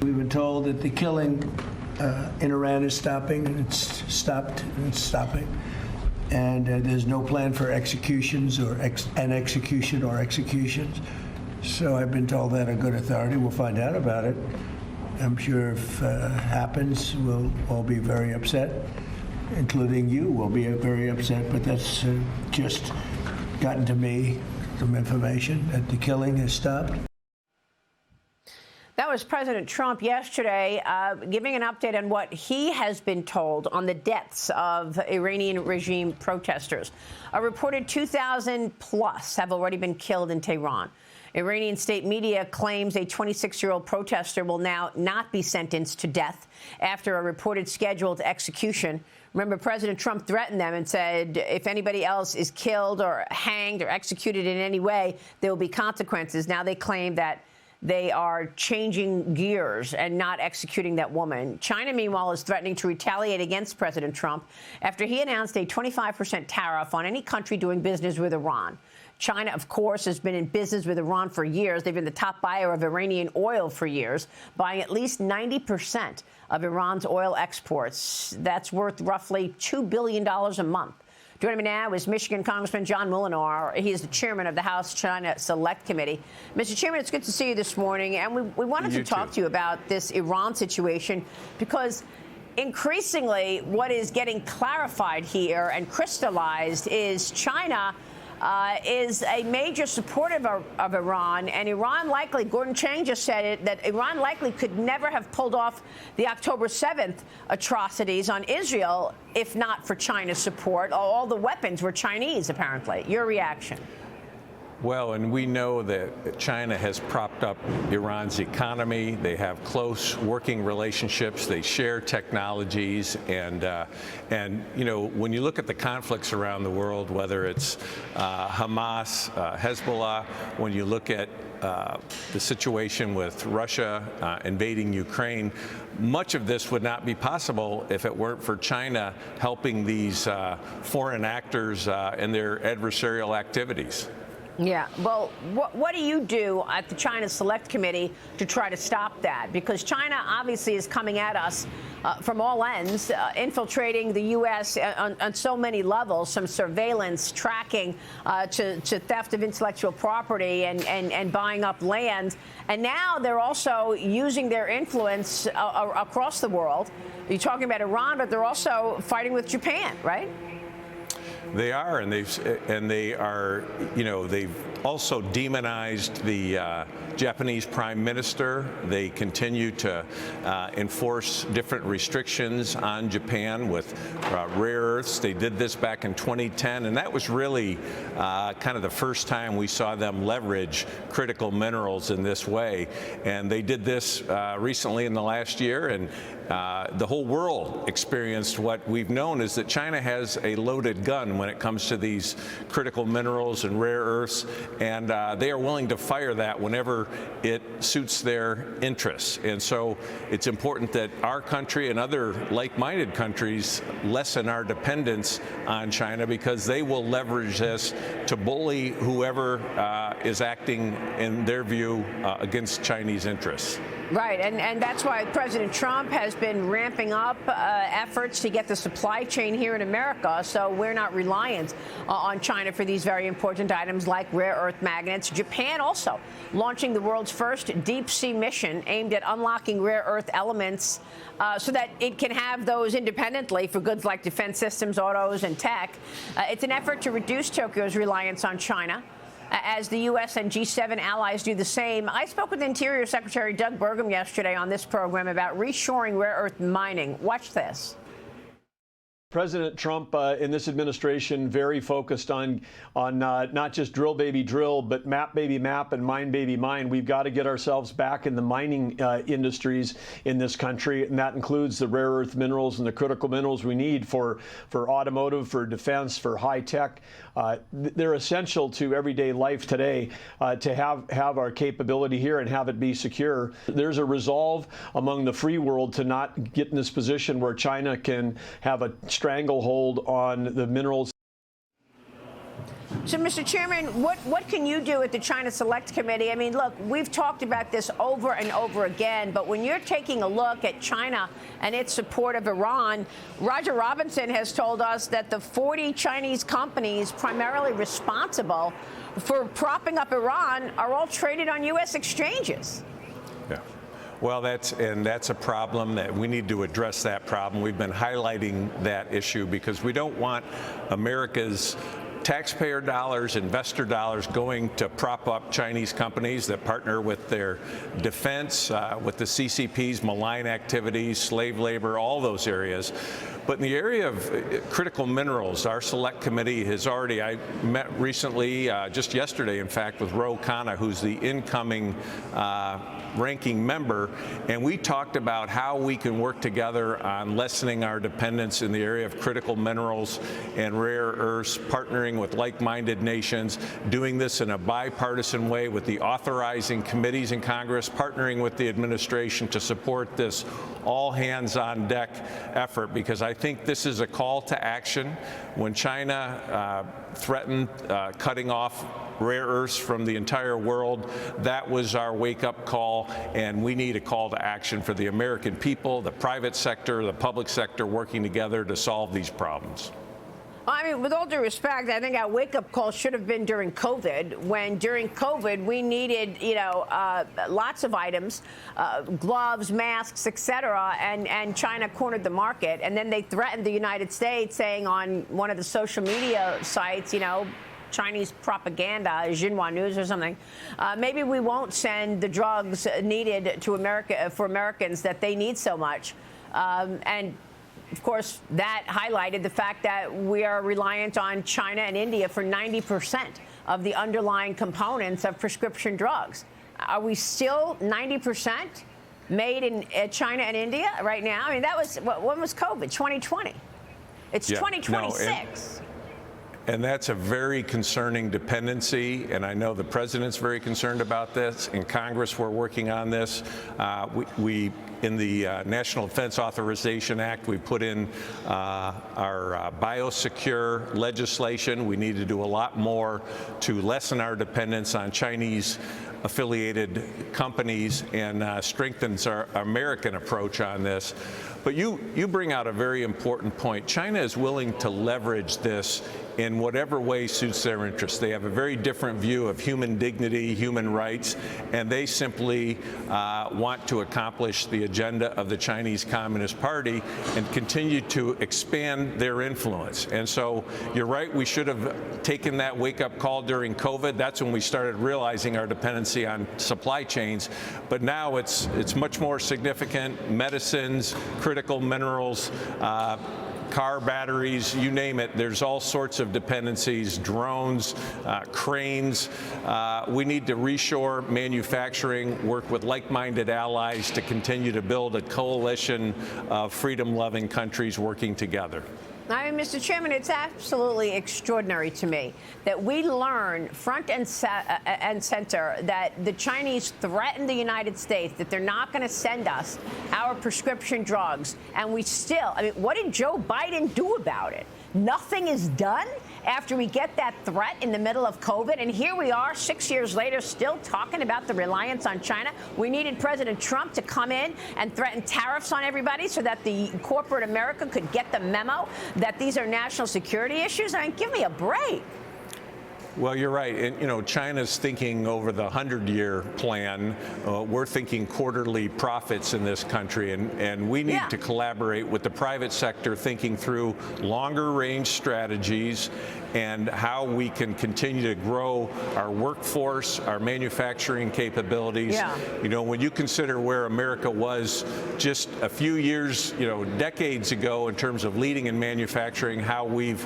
We've been told that the killing in Iran is stopping, and it's stopped, and it's stopping. And there's no plan for executions or executions. So I've been told that a good authority. We'll find out about it. I'm sure if it happens, we'll all be very upset, including you will be very upset. But that's just gotten to me, some information that the killing has stopped. That was President Trump yesterday giving an update on what he has been told on the deaths of Iranian regime protesters. A reported 2,000 plus have already been killed in Tehran. Iranian state media claims a 26-year-old protester will now not be sentenced to death after a reported scheduled execution. Remember, President Trump threatened them and said if anybody else is killed or hanged or executed in any way, there will be consequences. Now they claim that they are changing gears and not executing that woman. China, meanwhile, is threatening to retaliate against President Trump after he announced a 25% tariff on any country doing business with Iran. China, of course, has been in business with Iran for years. They've been the top buyer of Iranian oil for years, buying at least 90% of Iran's oil exports. That's worth roughly $2 billion a month. Joining me now is Michigan Congressman John Moolenaar. He is the chairman of the House China Select Committee. Mr. Chairman, it's good to see you this morning. And we wanted to talk to you about this Iran situation because increasingly what is getting clarified here and crystallized is China is a major supporter of Iran, and Iran likely, Gordon Chang just said it, that Iran likely could never have pulled off the October 7th atrocities on Israel if not for China's support. All the weapons were Chinese, apparently. Your reaction? Well, and we know that China has propped up Iran's economy. They have close working relationships. They share technologies, and you know, when you look at the conflicts around the world, whether it's Hamas, Hezbollah, when you look at the situation with Russia invading Ukraine, much of this would not be possible if it weren't for China helping these foreign actors in their adversarial activities. Yeah. Well, what do you do at the China Select Committee to try to stop that? Because China obviously is coming at us from all ends, infiltrating the U.S. on so many levels, from surveillance, tracking, to theft of intellectual property and buying up land. And now they're also using their influence across the world. You're talking about Iran, but they're also fighting with Japan, right? They are, and they are, you know, they've also demonized the Japanese Prime Minister. They continue to enforce different restrictions on Japan with rare earths. They did this back in 2010, and that was really kind of the first time we saw them leverage critical minerals in this way. And they did this recently in the last year, and the whole world experienced what we've known is that China has a loaded gun when it comes to these critical minerals and rare earths, and they are willing to fire that whenever it suits their interests. And so it's important that our country and other like-minded countries lessen our dependence on China, because they will leverage this to bully whoever is acting, in their view, against Chinese interests. Right, and that's why President Trump has been ramping up efforts to get the supply chain here in America, so we're not reliant on China for these very important items like rare earth magnets. Japan also launching the world's first deep-sea mission aimed at unlocking rare earth elements so that it can have those independently for goods like defense systems, autos, and tech. It's an effort to reduce Tokyo's reliance on China, as the U.S. and G7 allies do the same. I spoke with Interior Secretary Doug Burgum yesterday on this program about reshoring rare earth mining. Watch this. President Trump in this administration very focused on not just drill baby drill, but map baby map and mine baby mine. We've got to get ourselves back in the mining industries in this country, and that includes the rare earth minerals and the critical minerals we need for automotive, for defense, for high tech. They're essential to everyday life today to have our capability here and have it be secure. There's a resolve among the free world to not get in this position where China can have a stranglehold on the minerals. So, Mr. Chairman, what can you do at the China Select Committee? I mean, look, we've talked about this over and over again, but when you're taking a look at China and its support of Iran, Roger Robinson has told us that the 40 Chinese companies primarily responsible for propping up Iran are all traded on U.S. exchanges. Yeah. Well, that's a problem that we need to address. That problem. We've been highlighting that issue because we don't want America's taxpayer dollars, investor dollars going to prop up Chinese companies that partner with their defense, with the CCP's malign activities, slave labor, all those areas. But in the area of critical minerals, our select committee has already, I met recently, just yesterday, in fact, with Ro Khanna, who's the incoming ranking member, and we talked about how we can work together on lessening our dependence in the area of critical minerals and rare earths, partnering with like-minded nations, doing this in a bipartisan way with the authorizing committees in Congress, partnering with the administration to support this all-hands-on-deck effort, because I think this is a call to action. When China threatened cutting off rare earths from the entire world, that was our wake-up call, and we need a call to action for the American people, the private sector, the public sector working together to solve these problems. I mean, with all due respect, I think our wake-up call should have been during COVID, when during COVID we needed, lots of items, gloves, masks, et cetera, and China cornered the market. And then they threatened the United States, saying on one of the social media sites, Chinese propaganda, Xinhua News or something, maybe we won't send the drugs needed to America for Americans that they need so much. And of course, that highlighted the fact that we are reliant on China and India for 90% of the underlying components of prescription drugs. Are we still 90% made in China and India right now? I mean, that was, when was COVID? 2020. It's 2026. And that's a very concerning dependency, and I know the president's very concerned about this. In Congress, we're working on this. We in the National Defense Authorization Act, we put in our biosecure legislation. We need to do a lot more to lessen our dependence on Chinese affiliated companies and strengthens our American approach on this. But you bring out a very important point. China is willing to leverage this in whatever way suits their interests. They have a very different view of human dignity, human rights, and they simply want to accomplish the agenda of the Chinese Communist Party and continue to expand their influence. And so you're right, we should have taken that wake-up call during COVID. That's when we started realizing our dependency on supply chains. But now it's much more significant. Medicines, critical minerals, car batteries, you name it. There's all sorts of dependencies, drones, cranes. We need to reshore manufacturing, work with like-minded allies to continue to build a coalition of freedom-loving countries working together. I mean, Mr. Chairman, it's absolutely extraordinary to me that we learn front and center that the Chinese threatened the United States, that they're not going to send us our prescription drugs. And we still, I mean, what did Joe Biden do about it? Nothing is done after we get that threat in the middle of COVID. And here we are 6 years later still talking about the reliance on China. We needed President Trump to come in and threaten tariffs on everybody so that the corporate America could get the memo that these are national security issues. I mean, give me a break. Well, you're right. And, China's thinking over the 100-year plan. We're thinking quarterly profits in this country. And we need to collaborate with the private sector, thinking through longer-range strategies and how we can continue to grow our workforce, our manufacturing capabilities. When you consider where America was just a few years, decades ago in terms of leading in manufacturing, how we've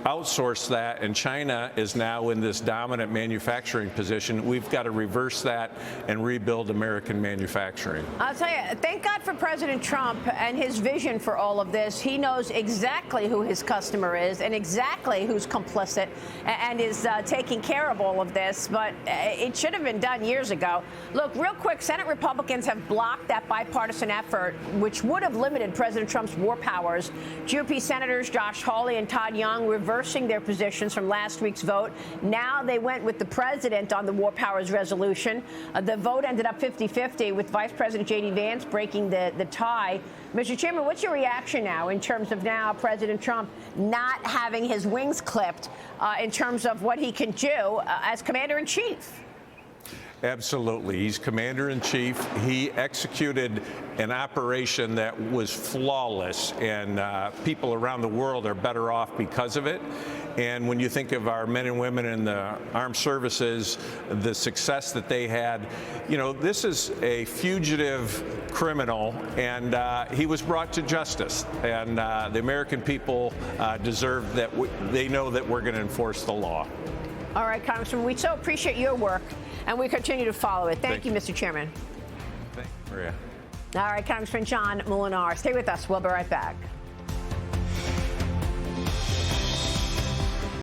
outsourced that, and China is now in this dominant manufacturing position. We've got to reverse that and rebuild American manufacturing. I'll tell you, thank God for President Trump and his vision for all of this. He knows exactly who his customer is and exactly who's complicit and is taking care of all of this, but it should have been done years ago. Look, real quick, Senate Republicans have blocked that bipartisan effort, which would have limited President Trump's war powers. GOP Senators Josh Hawley and Todd Young reversed reversing their positions from last week's vote. Now they went with the president on the War Powers resolution. The vote ended up 50-50 with Vice President J.D. Vance breaking the tie. Mr. Chairman, what's your reaction now in terms of now President Trump not having his wings clipped in terms of what he can do as commander-in-chief? Absolutely. He's commander-in-chief. He executed an operation that was flawless, and people around the world are better off because of it. And when you think of our men and women in the armed services, the success that they had, you know, this is a fugitive criminal, and he was brought to justice. And the American people deserve that. They know that we're going to enforce the law. All right, Congressman, we so appreciate your work, and we continue to follow it. Thank you, Mr. Chairman. Thank you, Maria. All right, Congressman John Moolenaar, stay with us. We'll be right back.